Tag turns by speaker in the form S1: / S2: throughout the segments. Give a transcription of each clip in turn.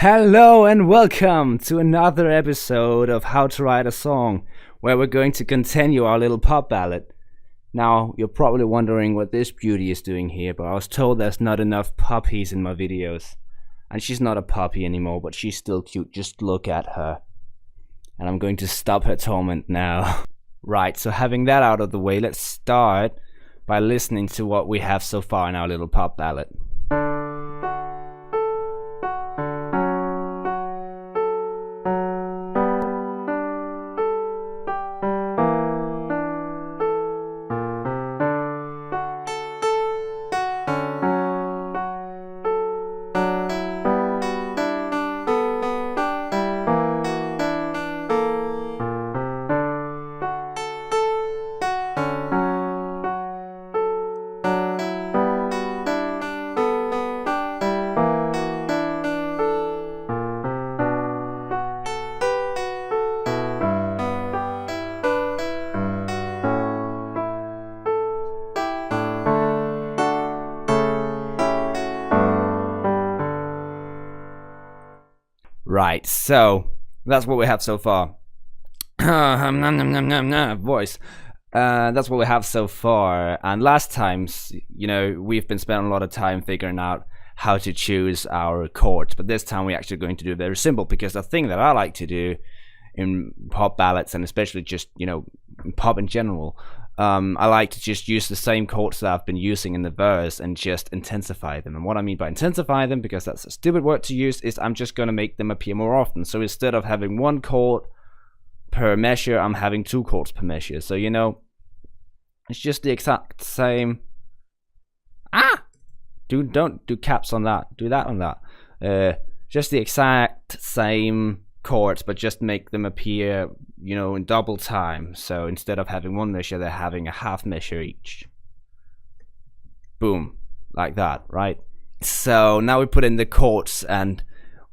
S1: Hello and welcome to another episode of How to Write a Song, where we're going to continue our little pop ballad. Now, you're probably wondering what this beauty is doing here, but I was told there's not enough puppies in my videos. And she's not a puppy anymore, but she's still cute, just look at her. And I'm going to stop her torment now. Right, so having that out of the way, let's start by listening to what we have so far in our little pop ballad. Right, so that's what we have so far. Voice. That's what we have so far. And last times, we've been spending a lot of time figuring out how to choose our chords. But this time we're actually going to do it very simple, because the thing that I like to do in pop ballads, and especially just, pop in general, I like to just use the same chords that I've been using in the verse and just intensify them. And what I mean by intensify them, because that's a stupid word to use, is I'm just going to make them appear more often. So instead of having one chord per measure, I'm having two chords per measure. So, it's just the exact same. Don't do caps on that. Do that on that. Just the exact same chords, but just make them appear in double time. So instead of having one measure, they're having a half measure each. Boom, like that, right? So now we put in the chords, and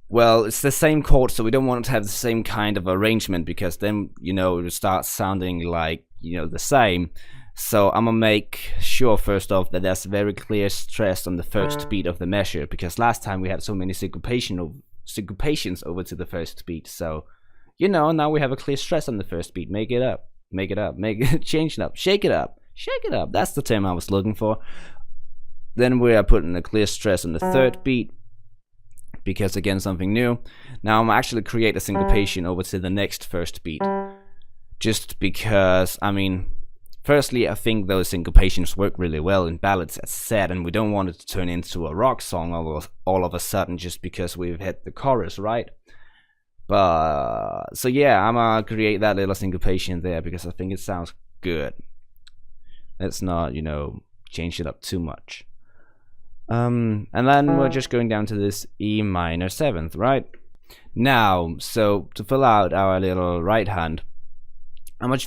S1: well, it's the same chords, so we don't want to have the same kind of arrangement, because then it starts sounding like the same. So I'm gonna make sure first off that there's a very clear stress on the first beat of the measure, because last time we had so many syncopations over to the first beat. So now we have a clear stress on the first beat. Make it up, change it up, shake it up. That's the term I was looking for. Then we are putting a clear stress on the third beat, because again, something new. Now I'm actually create a syncopation over to the next first beat, just because firstly, I think those syncopations work really well in ballads, as said, and we don't want it to turn into a rock song all of a sudden just because we've hit the chorus, right? But so yeah, I'm gonna create that little syncopation there because I think it sounds good. Let's not, change it up too much. And then we're just going down to this E minor 7th, right? Now, so to fill out our little right hand,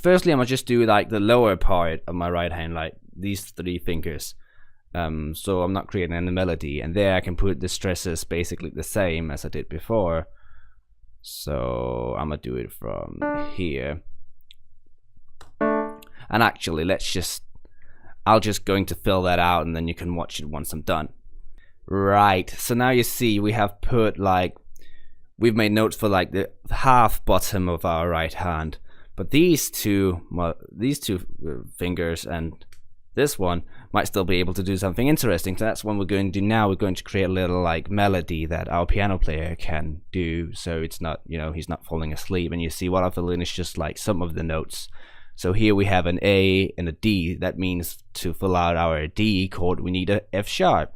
S1: firstly I'm gonna just do like the lower part of my right hand, like these three fingers. So I'm not creating any melody, and there I can put the stresses basically the same as I did before. So I'm gonna do it from here. And actually, I'll just going to fill that out, and then you can watch it once I'm done. Right, so now you see we have we've made notes for like the half bottom of our right hand. But these two fingers and this one might still be able to do something interesting. So that's what we're going to do now. We're going to create a little melody that our piano player can do, so it's not, he's not falling asleep. And you see what I fill in is just like some of the notes. So here we have an A and a D. That means to fill out our D chord, we need a F sharp.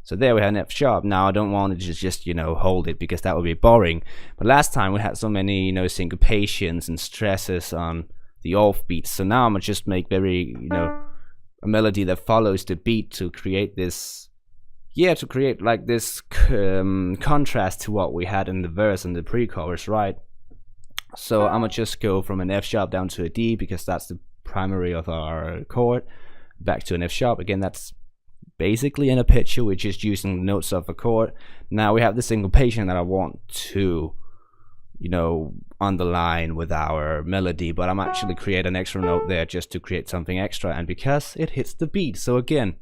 S1: So there we have an F sharp. Now I don't want to just hold it, because that would be boring. But last time we had so many syncopations and stresses on the off beats. So now I'm gonna just make very a melody that follows the beat to create this, like this contrast to what we had in the verse and the pre-chorus, right? So I'm gonna just go from an F sharp down to a D, because that's the primary of our chord, back to an F sharp. Again, that's basically in a picture, we're just using the notes of a chord. Now we have the syncopation that I want to underline with our melody, but I'm actually create an extra note there just to create something extra, and because it hits the beat. So again,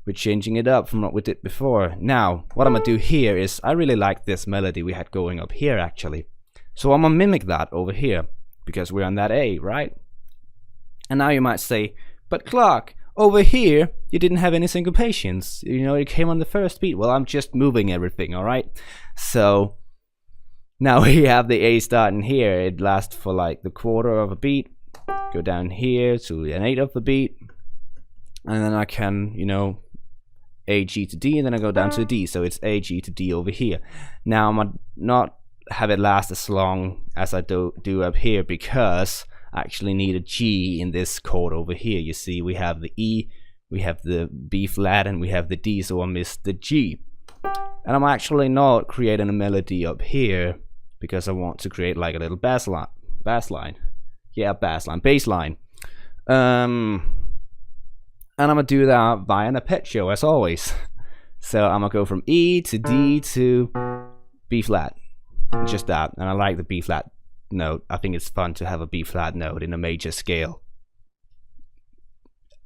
S1: we're changing it up from what we did before. Now, what I'm gonna do here is, I really like this melody we had going up here actually. So I'm gonna mimic that over here, because we're on that A, right? And now you might say, but Clark, over here, you didn't have any syncopations. You know, it came on the first beat. Well, I'm just moving everything, alright? So, now we have the A starting here. It lasts for like the quarter of a beat. Go down here to an eighth of the beat. And then I can, you know, A, G to D, and then I go down to D. So it's A, G to D over here. Now, I'm gonna not have it last as long as I do up here, because I actually need a G in this chord over here. You see, we have the E, we have the B flat, and we have the D, so I missed the G. And I'm actually not creating a melody up here, because I want to create like a little bass line. Bass line. And I'm gonna do that via an arpeggio as always. So I'm gonna go from E to D to B flat. Just that. And I like the B flat note. I think it's fun to have a B flat note in a major scale.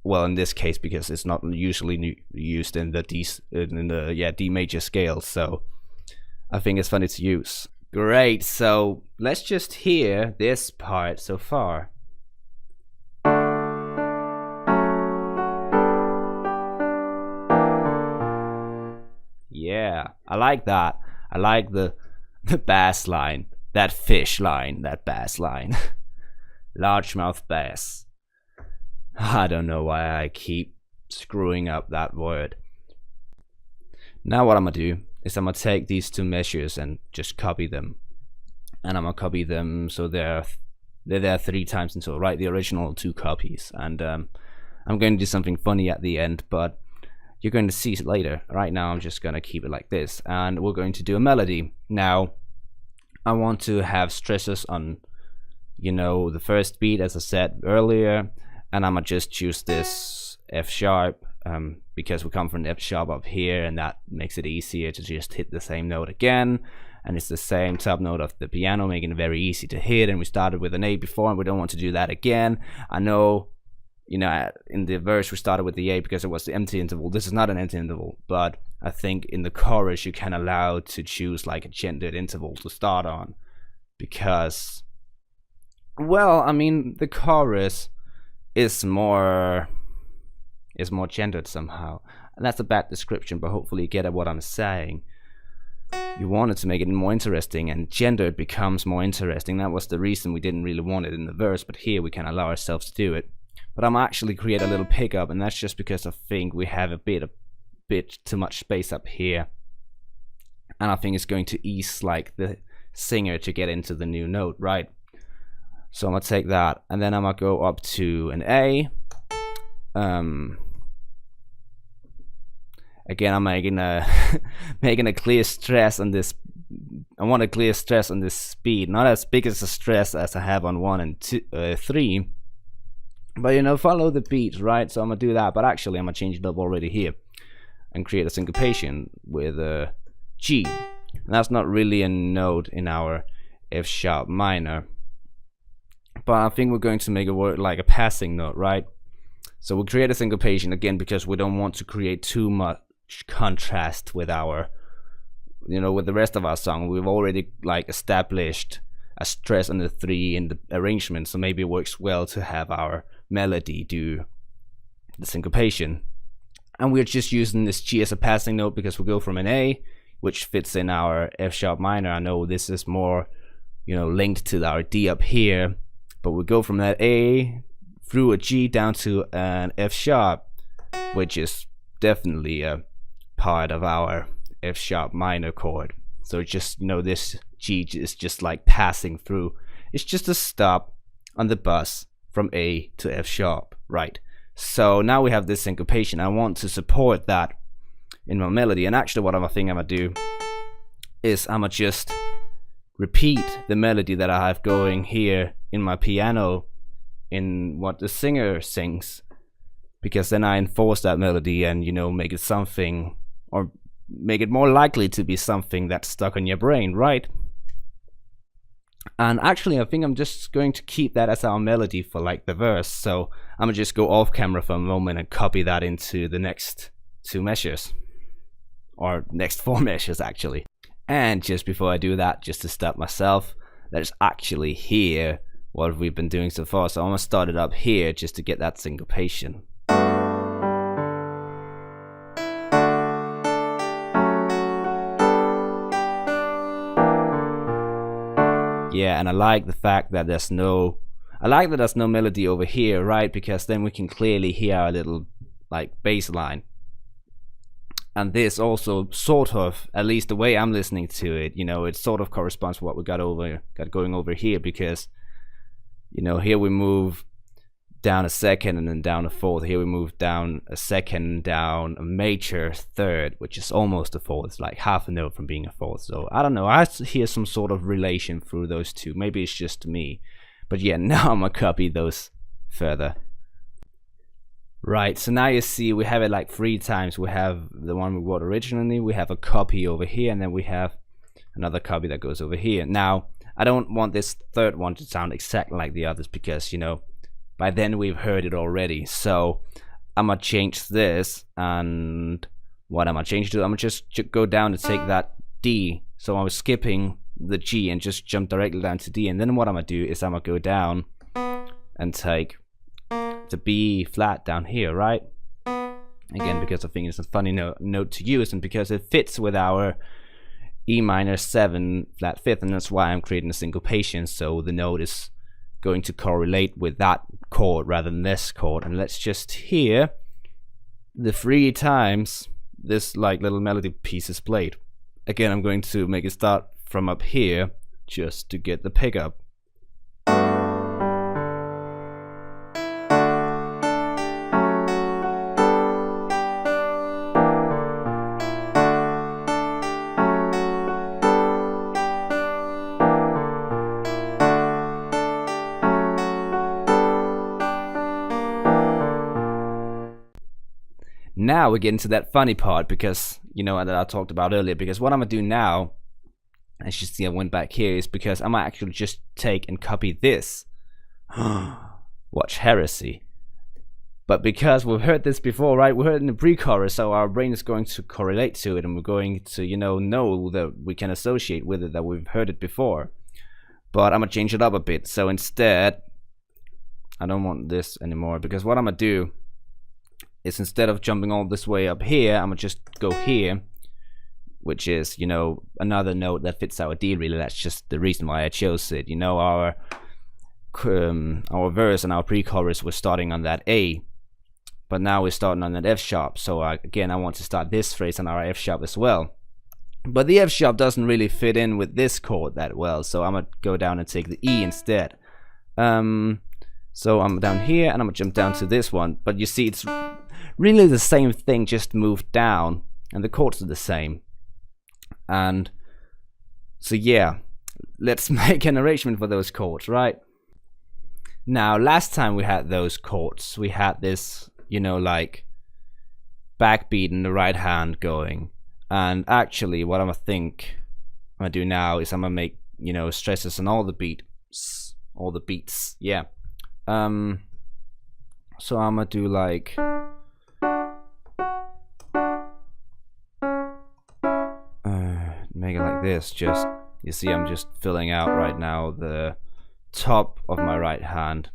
S1: Well, in this case, because it's not usually used in the D major scale, so I think it's funny to use. Great, so let's just hear this part so far. Yeah, I like that. I like the bass line, that fish line, that bass line. Largemouth bass. I don't know why I keep screwing up that word. Now what I'm gonna do is I'm gonna take these two measures and just copy them. And I'm gonna copy them so they're there 3 times in total, right? The original 2 copies. And I'm going to do something funny at the end, but you're going to see it later. Right now I'm just gonna keep it like this, and we're going to do a melody. Now I want to have stresses on, you know, the first beat, as I said earlier, and I'm gonna just choose this F sharp because we come from the F sharp up here, and that makes it easier to just hit the same note again, and it's the same top note of the piano, making it very easy to hit. And we started with an A before, and we don't want to do that again. I know, you know, in the verse we started with the A because it was the empty interval. This is not an empty interval, but I think in the chorus you can allow to choose like a gendered interval to start on, because, well, I mean, the chorus is more gendered somehow, and that's a bad description, but hopefully you get at what I'm saying. You wanted to make it more interesting, and gendered becomes more interesting. That was the reason we didn't really want it in the verse, but here we can allow ourselves to do it. But I'm actually create a little pickup, and that's just because I think we have a bit too much space up here, and I think it's going to ease like the singer to get into the new note, right? So I'm gonna take that, and then I'm gonna go up to an A. Again, I'm making a making a clear stress on this. I want a clear stress on this speed, not as big as a stress as I have on 1 and 2, 3. But you know, follow the beat, right? So I'm gonna do that, but actually I'm gonna change it up already here and create a syncopation with a G. And that's not really a note in our F sharp minor, but I think we're going to make it work like a passing note, right? So we'll create a syncopation again because we don't want to create too much contrast with our, you know, with the rest of our song. We've already like established a stress on the 3 in the arrangement, so maybe it works well to have our melody do the syncopation. And we're just using this G as a passing note because we go from an A, which fits in our F sharp minor. I know this is more, you know, linked to our D up here, but we go from that A through a G down to an F sharp, which is definitely a part of our F sharp minor chord. So just, you know, this G is just like passing through. It's just a stop on the bus from A to F sharp, right? So now we have this syncopation. I want to support that in my melody, and actually what I think I'm gonna do is I'm gonna just repeat the melody that I have going here in my piano in what the singer sings, because then I enforce that melody and, you know, make it something, or make it more likely to be something that's stuck in your brain, right? And actually I think I'm just going to keep that as our melody for like the verse, so I'm gonna just go off camera for a moment and copy that into the next 2 measures, or next 4 measures actually. And just before I do that, just to stop myself, let's actually hear what we've been doing so far. So I'm gonna start it up here just to get that syncopation. Yeah, and I like the fact that there's no melody over here, right? Because then we can clearly hear our little like bass line. And this also sort of, at least the way I'm listening to it, you know, it sort of corresponds to what we got going over here, because, you know, here we move down a second and then down a fourth. Here we move down a second, down a major third, which is almost a fourth. It's like half a note from being a fourth. So I don't know, I hear some sort of relation through those two. Maybe it's just me, but yeah, now I'm gonna copy those further. Right, so now you see we have it like 3 times. We have the one we wrote originally, we have a copy over here, and then we have another copy that goes over here. Now I don't want this third one to sound exactly like the others, because, you know, by then we've heard it already. So I'm gonna change this, and what I'm gonna change to, I'm gonna just go down to take that D. So I was skipping the G and just jump directly down to D. And then what I'm gonna do is I'm gonna go down and take the B flat down here, right? Again, because I think it's a funny note to use, and because it fits with our E minor 7 flat 5th, and that's why I'm creating a syncopation, so the note is going to correlate with that chord rather than this chord. And let's just hear the 3 times this like little melody piece is played. Again, I'm going to make it start from up here just to get the pickup. Now we get into that funny part, because, you know, that I talked about earlier, because what I'm gonna do now, as you see I went back here, is because I'm gonna actually just take and copy this. Watch heresy. But because we've heard this before, right? We heard it in the pre-chorus, so our brain is going to correlate to it, and we're going to, you know that we can associate with it, that we've heard it before. But I'm gonna change it up a bit. So instead, I don't want this anymore, because what I'm gonna do is, instead of jumping all this way up here, I'm gonna just go here, which is, you know, another note that fits our D. Really, that's just the reason why I chose it. You know, our verse and our pre-chorus was starting on that A, but now we're starting on that F sharp. So again, I want to start this phrase on our F sharp as well, but the F sharp doesn't really fit in with this chord that well, so I'm gonna go down and take the E instead. So I'm down here and I'm gonna jump down to this one, but you see it's really the same thing, just moved down, and the chords are the same. And so yeah, let's make an arrangement for those chords, right? Now, last time we had those chords, we had this, you know, like backbeat in the right hand going. And actually what I'm gonna do now is I'm gonna make, you know, stresses on all the beats, yeah. So I'm gonna do like make it like this. Just, you see, I'm just filling out right now the top of my right hand,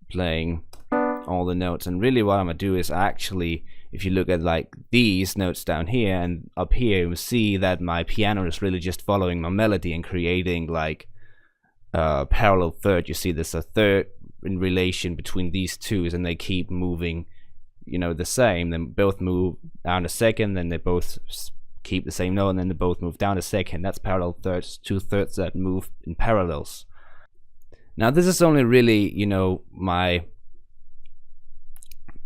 S1: playing all the notes. And really what I'm gonna do is actually, if you look at like these notes down here and up here, you see that my piano is really just following my melody and creating like a parallel third. You see there's a third in relation between these two, and they keep moving, you know, the same. Then both move down a second, then they both keep the same note, and then they both move down a second. That's parallel thirds, 2 thirds that move in parallels. Now this is only really, you know,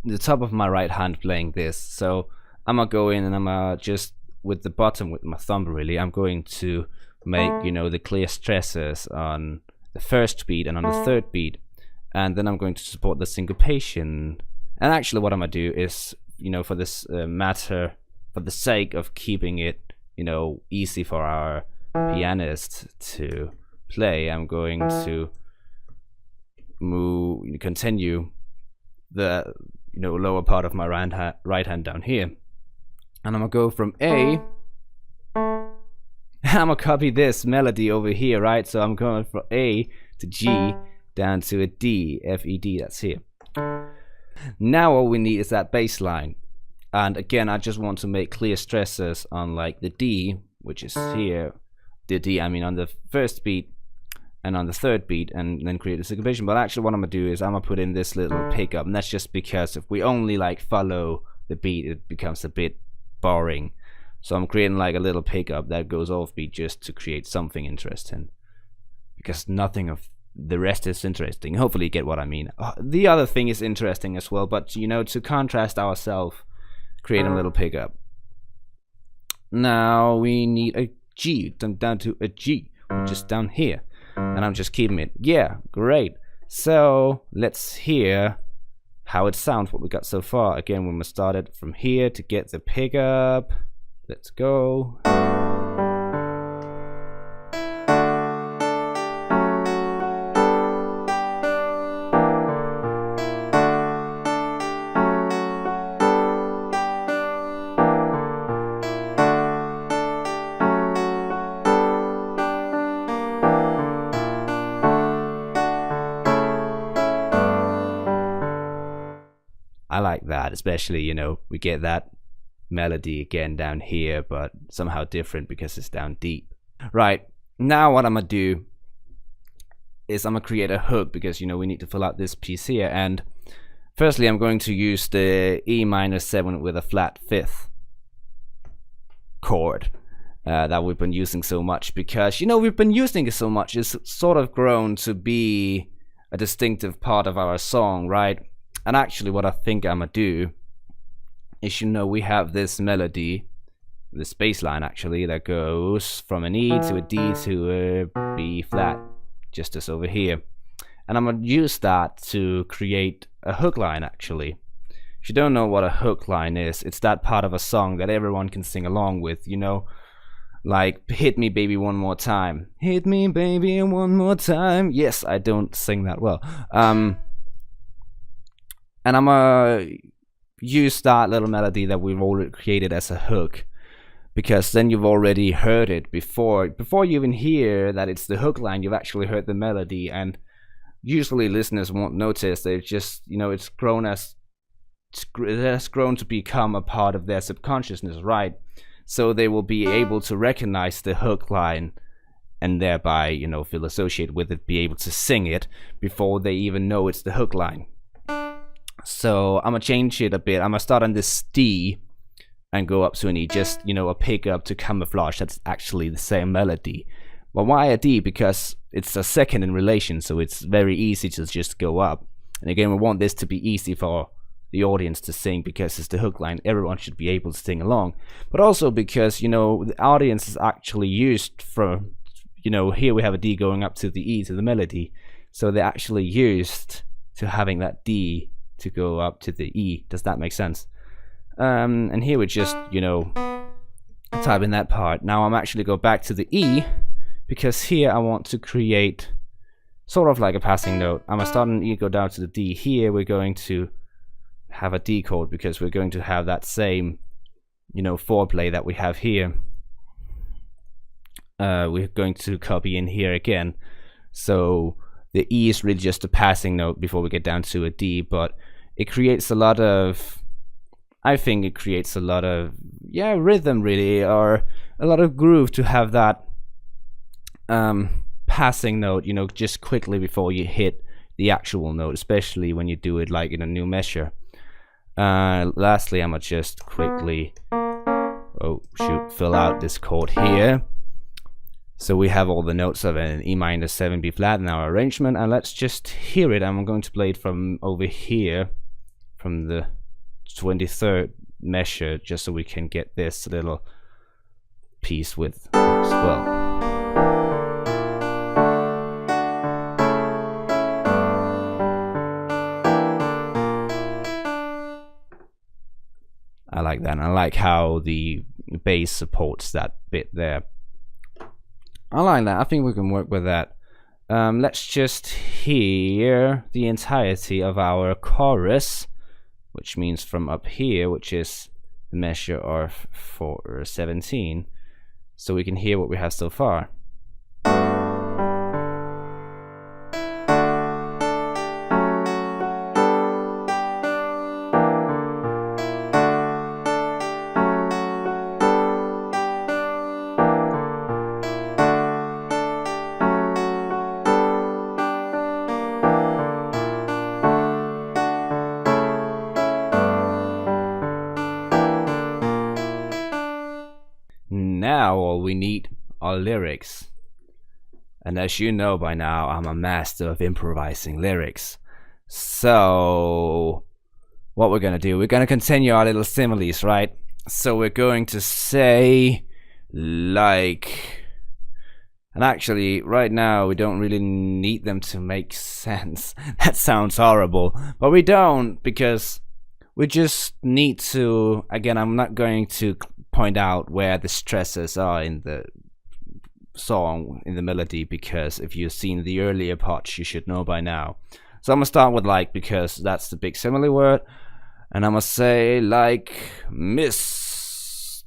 S1: the top of my right hand playing this. So I'm gonna go in and I'm gonna just, with the bottom, with my thumb really, I'm going to make, you know, the clear stresses on the first beat and on the third beat, and then I'm going to support the syncopation. And actually what I'm gonna do is, you know, for this matter, for the sake of keeping it, you know, easy for our pianist to play, I'm going to continue the, lower part of my right hand down here. And I'm gonna go from A. I'm gonna copy this melody over here, right? So I'm going from A to G down to a D, F, E, D, that's here. Now all we need is that bass line. And again, I just want to make clear stresses on like the D, which is here. The D, I mean on the first beat and on the third beat, and then create a syncopation. But actually what I'm gonna do is I'm gonna put in this little pickup, and that's just because if we only like follow the beat, it becomes a bit boring. So I'm creating like a little pickup that goes off beat just to create something interesting, because nothing of the rest is interesting. Hopefully you get what I mean. The other thing is interesting as well, but to contrast ourselves, create a little pickup. Now we need a G, down to a G, which is down here, and I'm just keeping it. Yeah, great. So let's hear how it sounds, what we got so far. Again, when we started from here to get the pickup. Let's go. I like that, especially, we get that melody again down here, but somehow different because it's down deep. Right, now what I'm gonna do is I'm gonna create a hook, because we need to fill out this piece here. And firstly, I'm going to use the E minor 7 with a flat 5th chord that we've been using so much, because we've been using it so much. It's sort of grown to be a distinctive part of our song, right? And actually what I think I'm gonna do is, we have this melody, this bass line actually, that goes from an E to a D to a B flat, just as over here. And I'm gonna use that to create a hook line actually. If you don't know what a hook line is, it's that part of a song that everyone can sing along with, like hit me baby one more time. Hit me baby one more time. Yes, I don't sing that well. And I'm gonna use that little melody that we've already created as a hook, because then you've already heard it before you even hear that it's the hook line. You've actually heard the melody, and usually listeners won't notice. They've just it has grown to become a part of their subconsciousness, right? So they will be able to recognize the hook line, and thereby feel associated with it, be able to sing it before they even know it's the hook line. So I'm gonna change it a bit. I'm gonna start on this D and go up to an E, just a pickup to camouflage that's actually the same melody. Well, why a D? Because it's a second in relation, so it's very easy to just go up. And again, we want this to be easy for the audience to sing, because it's the hook line. Everyone should be able to sing along, but also because the audience is actually used from here we have a D going up to the E to the melody, so they're actually used to having that D to go up to the E. Does that make sense? And here we just type in that part. Now I'm actually go back to the E, because here I want to create sort of like a passing note. I'm gonna start an E, go down to the D. Here we're going to have a D chord, because we're going to have that same foreplay that we have here. We're going to copy in here again, so the E is really just a passing note before we get down to a D, but it creates a lot of, I think it creates a lot of rhythm really, or a lot of groove to have that passing note just quickly before you hit the actual note, especially when you do it like in a new measure. Lastly, I'm gonna just quickly fill out this chord here. So we have all the notes of an E minor 7 B flat in our arrangement, and let's just hear it. I'm going to play it from over here, from the 23rd measure, just so we can get this little piece with as well. I like that, and I like how the bass supports that bit there. I like that. I think we can work with that. Let's just hear the entirety of our chorus, which means from up here, which is the measure of 4/17, so we can hear what we have so far. Now all we need are lyrics. And as you know by now, I'm a master of improvising lyrics. So what we're gonna do, we're gonna continue our little similes, right? So we're going to say like, and actually right now we don't really need them to make sense. That sounds horrible, but we don't, because we just need to, again, I'm not going to point out where the stresses are in the song, in the melody, because if you've seen the earlier parts you should know by now. So I'm gonna start with like, because that's the big simile word, and I'm gonna say like mysteries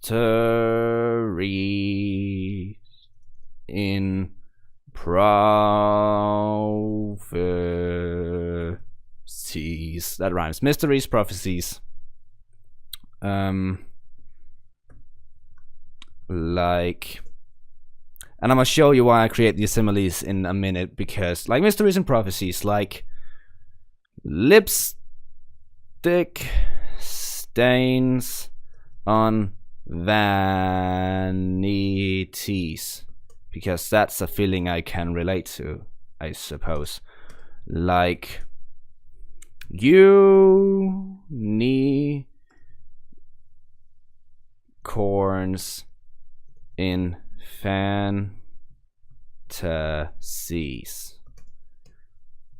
S1: in prophecies. That rhymes. Mysteries, prophecies. Like, and I'm gonna show you why I create these similes in a minute, because like mysteries and prophecies, like lipstick stains on vanities, because that's a feeling I can relate to, I suppose. Like unicorns in fantasies.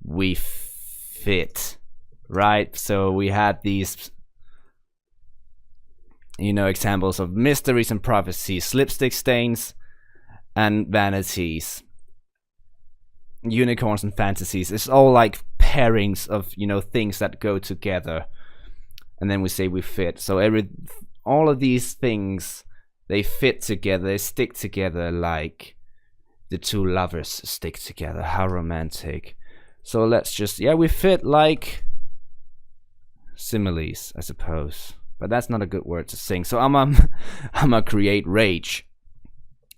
S1: We fit, right? So we had these, you know, examples of mysteries and prophecies, lipstick stains and vanities, unicorns and fantasies. It's all like pairings of, you know, things that go together, and then we say we fit. So all of these things, they fit together, they stick together like the two lovers stick together. How romantic. So let's just, yeah, we fit like similes, I suppose. But that's not a good word to sing. So I'm gonna create rage.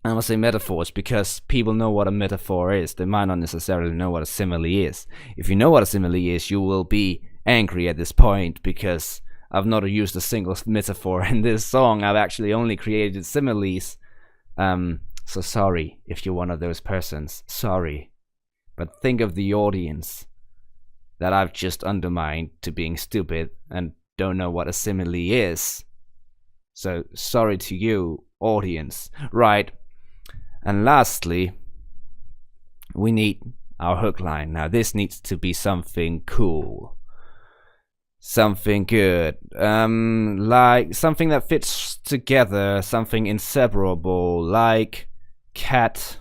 S1: I'm gonna say metaphors, because people know what a metaphor is. They might not necessarily know what a simile is. If you know what a simile is, you will be angry at this point, because I've not used a single metaphor in this song. I've actually only created similes. So sorry if you're one of those persons. Sorry. But think of the audience that I've just undermined to being stupid and don't know what a simile is. So sorry to you, audience. Right. And lastly, we need our hook line. Now this needs to be something cool. Something good, like something that fits together, something inseparable, like cat,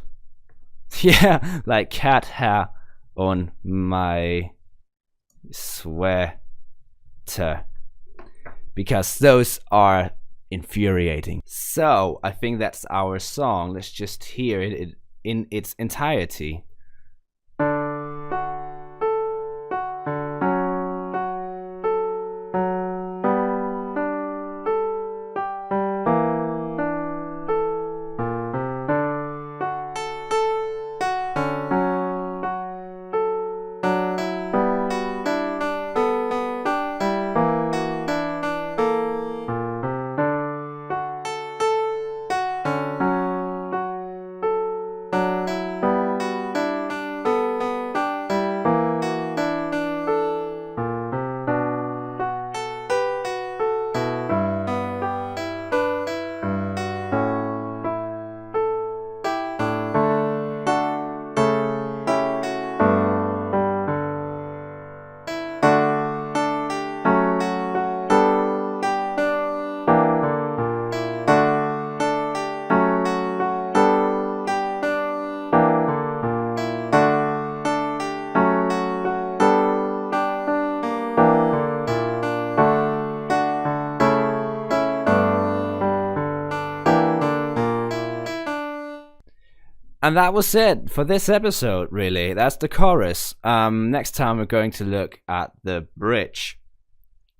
S1: yeah, like cat hair on my sweater, because those are infuriating. So I think that's our song. Let's just hear it in its entirety. And that was it for this episode, really. That's the chorus. Next time we're going to look at the bridge,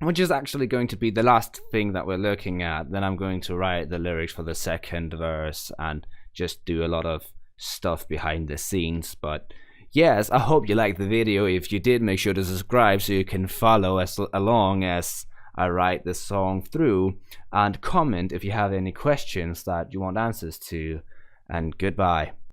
S1: which is actually going to be the last thing that we're looking at. Then I'm going to write the lyrics for the second verse and just do a lot of stuff behind the scenes. But yes, I hope you liked the video. If you did, make sure to subscribe so you can follow us along as I write the song through, and comment if you have any questions that you want answers to. And goodbye.